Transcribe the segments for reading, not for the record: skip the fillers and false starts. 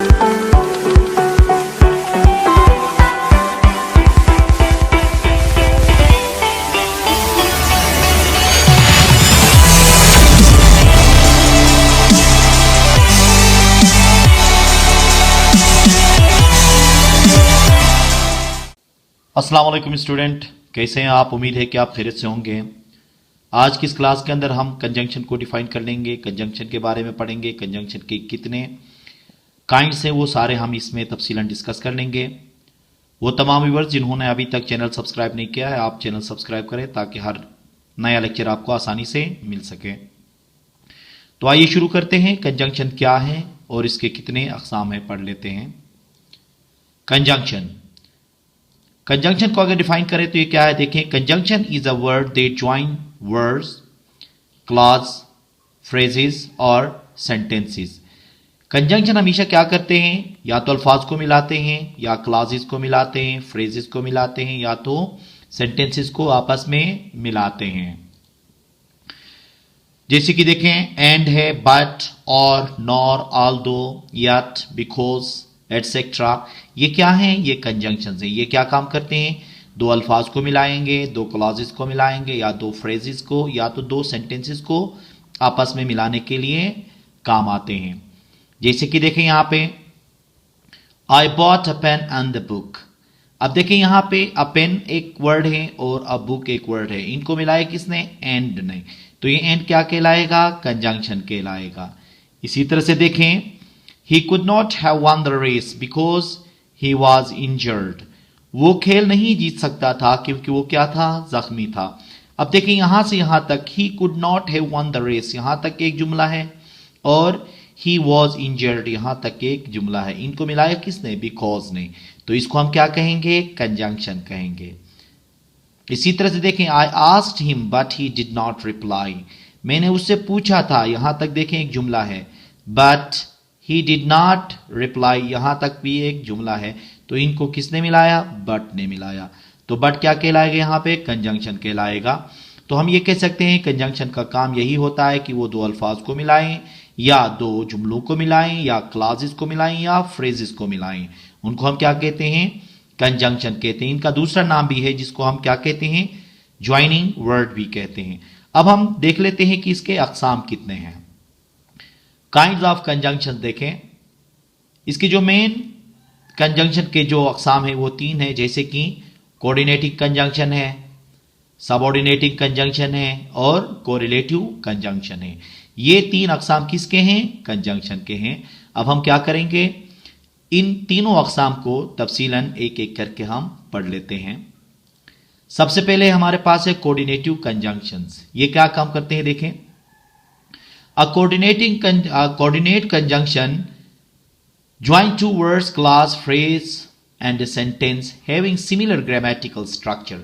अस्सलाम वालेकुम स्टूडेंट, कैसे हैं आप? उम्मीद है कि आप खैरियत से होंगे। आज की इस क्लास के अंदर हम कंजंक्शन को डिफाइन कर लेंगे, कंजंक्शन के बारे में पढ़ेंगे, कंजंक्शन के कितने काइंड्स हैं वो सारे हम इसमें तफसीलन डिस्कस कर लेंगे। वो तमाम व्यूअर्स जिन्होंने अभी तक चैनल सब्सक्राइब नहीं किया है, आप चैनल सब्सक्राइब करें ताकि हर नया लेक्चर आपको आसानी से मिल सके। तो आइए शुरू करते हैं। कंजंक्शन क्या है और इसके कितने अकसाम हैं पढ़ लेते हैं। कंजंक्शन कंजंक्शन को अगर डिफाइन करें तो ये क्या है, देखें। Conjunction is a word they join words, clause, phrases और सेंटेंसेस। कंजंक्शन हमेशा क्या करते हैं, या तो अल्फाज को मिलाते हैं, या क्लॉजेस को मिलाते हैं, फ्रेजेस को मिलाते हैं, या तो सेंटेंसेस को आपस में मिलाते हैं। जैसे कि देखें, एंड है, बट, और, nor, although, yet, because, etcetera. ये क्या हैं? ये कंजंक्शन हैं। ये क्या काम करते हैं? दो अल्फाज को मिलाएंगे, दो क्लॉजेस को मिलाएंगे, या दो फ्रेजेस को, या तो दो सेंटेंसेस को आपस में मिलाने के लिए काम आते हैं। जैसे कि देखें यहां पे, I bought a pen and the book. अब देखें यहां पे अ पेन एक वर्ड है और अ बुक एक वर्ड है, इनको मिलाया किसने? एंड ने। तो ये एंड क्या कहलाएगा? कंजंक्शन कहलाएगा। इसी तरह से देखें, he could not have won the race because he was injured। वो खेल नहीं जीत सकता था क्योंकि वो क्या था? जख्मी था। अब देखें यहां से यहां तक he could not have won the race, यहां तक एक जुमला है, और he was injured यहां तक एक जुमला है। इनको मिलाया किसने? because ने। तो इसको हम क्या कहेंगे? कंजंक्शन कहेंगे। इसी तरह से देखें, I asked him but he did not reply। मैंने उससे पूछा था, यहां तक देखें एक जुमला है, but he did not reply यहां तक भी एक जुमला है। तो इनको किसने मिलाया? बट ने मिलाया। तो बट क्या कहलाएगा? यहां पे कंजंक्शन कहलाएगा। तो हम ये कह सकते हैं कंजंक्शन का काम यही होता है कि वो दो अल्फाज को मिलाएं, या दो जुमलों को मिलाएं, या क्लॉजेस को मिलाएं, या फ्रेजेस को मिलाएं। उनको हम क्या कहते हैं? कंजंक्शन कहते हैं। इनका दूसरा नाम भी है जिसको हम क्या कहते हैं? ज्वाइनिंग वर्ड भी कहते हैं। अब हम देख लेते हैं कि इसके अकसाम कितने हैं। काइंड्स ऑफ कंजंक्शन देखें। इसके जो मेन कंजंक्शन के जो अकसाम है वो तीन है, जैसे कि कोऑर्डिनेटिंग कंजंक्शन है, सबऑर्डिनेटिंग कंजंक्शन है, और कोरिलेटिव कंजंक्शन है। ये तीन अकसाम किसके हैं? कंजंक्शन के हैं। अब हम क्या करेंगे, इन तीनों अकसाम को तफसीलन एक एक करके हम पढ़ लेते हैं। सबसे पहले हमारे पास है कोऑर्डिनेटिव कंजंक्शंस। ये क्या काम करते हैं देखें। A coordinate conjunction join two words, clause, phrase and a sentence having similar grammatical structure।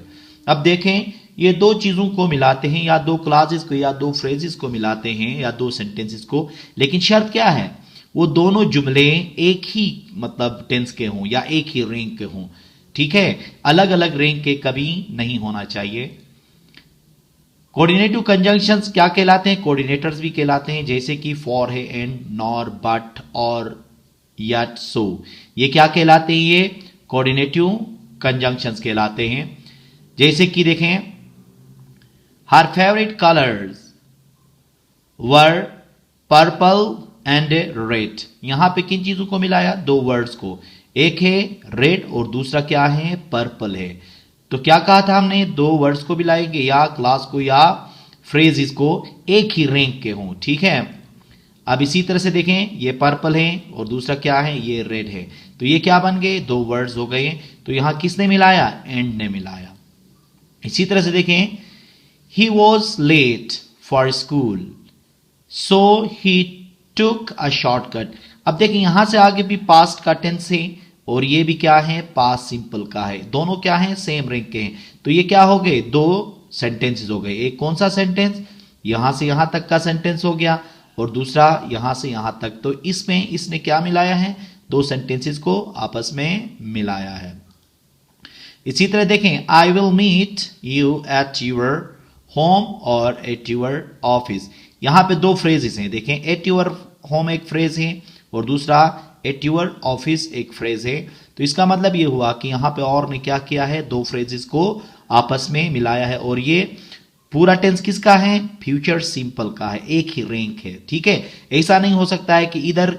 अब देखें, ये दो चीजों को मिलाते हैं, या दो क्लासेस को, या दो फ्रेजेस को मिलाते हैं, या दो सेंटेंसेस को। लेकिन शर्त क्या है? वो दोनों जुमले एक ही मतलब टेंस के हों, या एक ही रैंक के हों। ठीक है, अलग अलग रैंक के कभी नहीं होना चाहिए। कोऑर्डिनेटिव कंजंक्शंस क्या कहलाते हैं? कोऑर्डिनेटर्स भी कहलाते हैं, जैसे कि फॉर है, एंड, नॉर, बट, और, यट, सो। ये क्या कहलाते हैं? ये कोऑर्डिनेटिव कंजंक्शंस कहलाते हैं। जैसे कि देखें, हर favourite colours were purple and red. यहां पे किन चीजों को मिलाया? दो वर्ड्स को, एक है रेड और दूसरा क्या है? पर्पल है। तो क्या कहा था हमने? दो वर्ड्स को मिलाएंगे, या क्लास को, या फ्रेजेस को एक ही रैंक के हों। ठीक है। अब इसी तरह से देखें, ये पर्पल है और दूसरा क्या है? ये रेड है। तो ये क्या बन गए? दो वर्ड्स हो गए। तो यहां किसने मिलाया? एंड ने मिलाया। इसी तरह से देखें, he was late for school so he took a shortcut. अब देखें, यहां से आगे भी पास्ट का टेंस है, और ये भी क्या है? पास्ट सिंपल का है। दोनों क्या है? सेम रैंक के हैं। तो ये क्या हो गए? दो सेंटेंसेस हो गए। एक कौन सा सेंटेंस? यहां से यहां तक का सेंटेंस हो गया, और दूसरा यहां से यहां तक। तो इसमें इसने क्या मिलाया है? दो सेंटेंसेस को आपस में मिलाया है। इसी तरह देखें, I will meet you at your home or at your office. यहां पे दो फ्रेजेस हैं। देखें, एट यूर होम एक फ्रेज है और दूसरा एट योर ऑफिस एक फ्रेज है, तो इसका मतलब ये हुआ कि यहां पे और ने क्या किया है, दो फ्रेजेस को आपस में मिलाया है। और ये पूरा टेंस किसका है, फ्यूचर सिंपल का है, एक ही रैंक है। ठीक है, ऐसा नहीं हो सकता है कि इधर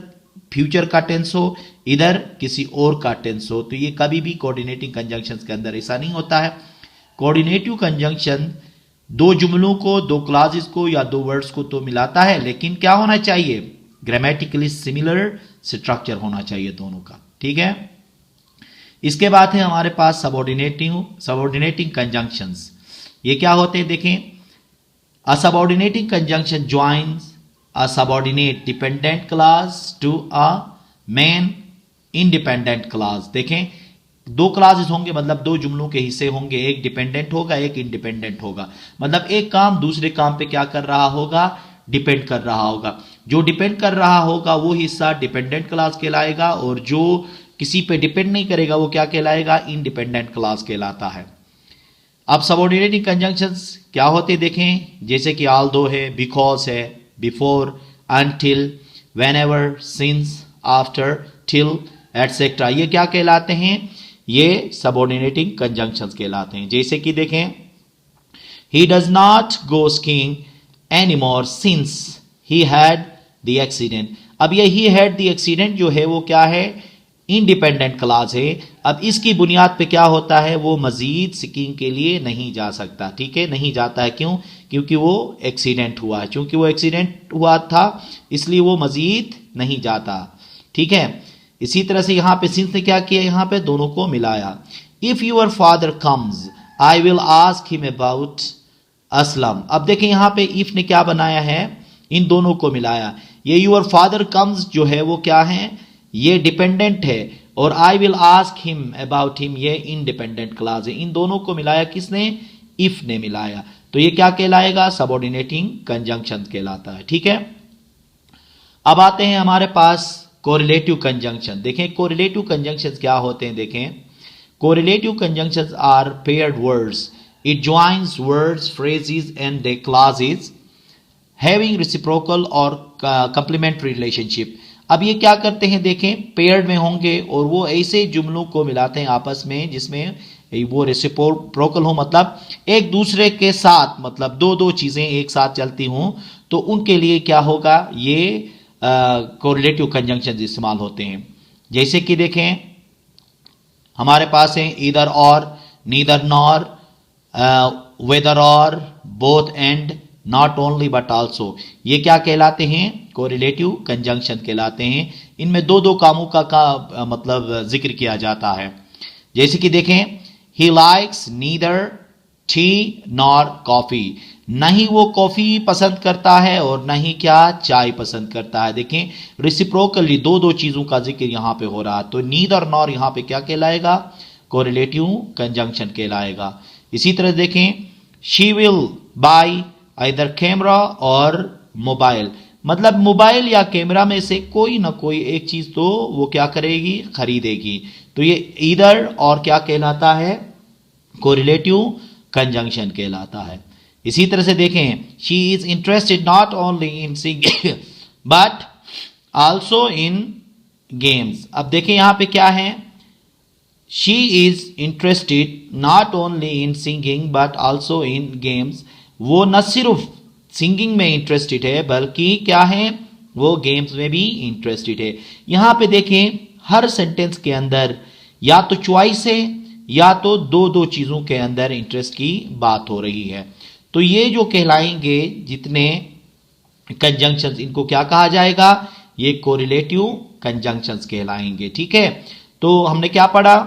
फ्यूचर का टेंस हो, इधर किसी और का टेंस हो, तो ये कभी भी कोऑर्डिनेटिंग कंजंक्शंस के अंदर ऐसा नहीं होता है। कोऑर्डिनेटिव कंजंक्शन दो जुमलों को, दो क्लॉजेस को या दो वर्ड्स को तो मिलाता है, लेकिन क्या होना चाहिए, ग्रामेटिकली सिमिलर स्ट्रक्चर होना चाहिए दोनों का। ठीक है, इसके बाद है हमारे पास सबऑर्डिनेटिंग कंजंक्शंस। ये क्या होते हैं देखें, a subordinating conjunction joins a subordinate dependent clause to a main independent clause. देखें, दो क्लॉजेस होंगे, मतलब दो जुमलों के हिस्से होंगे, एक डिपेंडेंट होगा एक इंडिपेंडेंट होगा, मतलब एक काम दूसरे काम पे क्या कर रहा होगा, डिपेंड कर रहा होगा। जो डिपेंड कर रहा होगा वो हिस्सा डिपेंडेंट क्लॉज कहलाएगा, और जो किसी पे डिपेंड नहीं करेगा वो क्या कहलाएगा, इंडिपेंडेंट क्लॉज कहलाता है। अब सबऑर्डिनेटिंग कंजंक्शंस क्या होते देखें, जैसे कि ऑल्दो है, बिकॉज है, before, until, whenever, since, after, till, etcetera, ये क्या कहलाते हैं, ये सबऑर्डिनेटिंग कंजंक्शंस कहलाते हैं। जैसे कि देखें, he does not go skiing anymore since he had the accident. अब ये ही हैड द एक्सीडेंट जो है वो क्या है, इंडिपेंडेंट क्लॉज है। अब इसकी बुनियाद पे क्या होता है, वो मजीद स्कीइंग के लिए नहीं जा सकता। ठीक है, नहीं जाता है, क्यों, क्योंकि वो एक्सीडेंट हुआ है, चूंकि वो एक्सीडेंट हुआ था इसलिए वो मजीद नहीं जाता। ठीक है, इसी तरह से यहां पे सिंस ने क्या किया, यहां पे दोनों को मिलाया। If your father comes I will ask him about Aslam. अब देखें यहां पे इफ ने क्या बनाया है, इन दोनों को मिलाया। ये यूर फादर कम्स जो है वो क्या है, ये डिपेंडेंट है, और आई will ask him about him ये इंडिपेंडेंट क्लॉज है। इन दोनों को मिलाया किसने, इफ ने मिलाया, तो ये क्या कहलाएगा, सबऑर्डिनेटिंग कंजंक्शन कहलाता है। ठीक है, अब आते हैं हमारे पास कोरिलेटिव कंजंक्शन। देखें कोरिलेटिव कंजंक्शंस क्या होते हैं, देखें correlative conjunctions are paired words, it joins words, phrases and clauses having reciprocal or complementary relationship. अब ये क्या करते हैं, देखें पेयर्ड में होंगे और वो ऐसे जुमलों को मिलाते हैं आपस में जिसमें वो रेसिप्रोकल हो, मतलब एक दूसरे के साथ, मतलब दो दो चीजें एक साथ चलती हों, तो उनके लिए क्या होगा, ये कोरिलेटिव कंजंक्शन इस्तेमाल होते हैं। जैसे कि देखें हमारे पास है ईदर और, नीदर नॉर, वेदर और, both and, not only but also, ये क्या कहलाते हैं, कोरिलेटिव कंजंक्शन कहलाते हैं। इनमें दो दो कामों का मतलब जिक्र किया जाता है। जैसे कि देखें, he likes neither T nor coffee, नहीं वो कॉफी पसंद करता है और नहीं क्या, चाय पसंद करता है। देखें रेसिप्रोकली दो दो चीजों का जिक्र यहां पे हो रहा है, तो नीदर नॉर यहां पे क्या कहलाएगा, कोरिलेटिव कंजंक्शन कहलाएगा। इसी तरह देखें, she will buy either camera और मोबाइल, मतलब मोबाइल या कैमरा में से कोई ना कोई एक चीज तो वो क्या करेगी, खरीदेगी। तो ये ईदर और क्या कहलाता है, कोरिलेटिव कंजंक्शन कहलाता है। इसी तरह से देखें, she is interested not only in singing but also in games. अब देखें यहां पे क्या है, she is interested not only in singing but also in games, वो न सिर्फ सिंगिंग में इंटरेस्टेड है बल्कि क्या है, वो गेम्स में भी इंटरेस्टेड है। यहां पे देखें हर सेंटेंस के अंदर या तो चॉइस है या तो दो दो चीजों के अंदर इंटरेस्ट की बात हो रही है। तो ये जो कहलाएंगे जितने कंजंक्शंस, इनको क्या कहा जाएगा, ये कोरिलेटिव कंजंक्शंस कहलाएंगे। ठीक है, तो हमने क्या पढ़ा,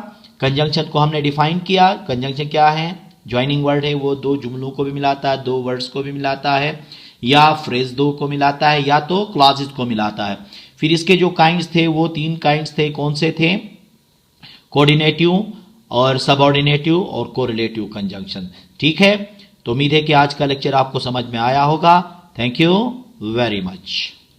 कंजंक्शन को हमने डिफाइन किया। कंजंक्शन क्या है, ज्वाइनिंग वर्ड है, वो दो जुमलों को भी मिलाता है, दो वर्ड्स को भी मिलाता है, या फ्रेज दो को मिलाता है, या तो क्लॉजेस को मिलाता है। फिर इसके जो काइंड्स थे वो तीन काइंड्स थे, कौन से थे, कोऑर्डिनेटिव और सबऑर्डिनेटिव और कोरिलेटिव कंजंक्शन। ठीक है, तो उम्मीद है कि आज का लेक्चर आपको समझ में आया होगा। Thank you very much.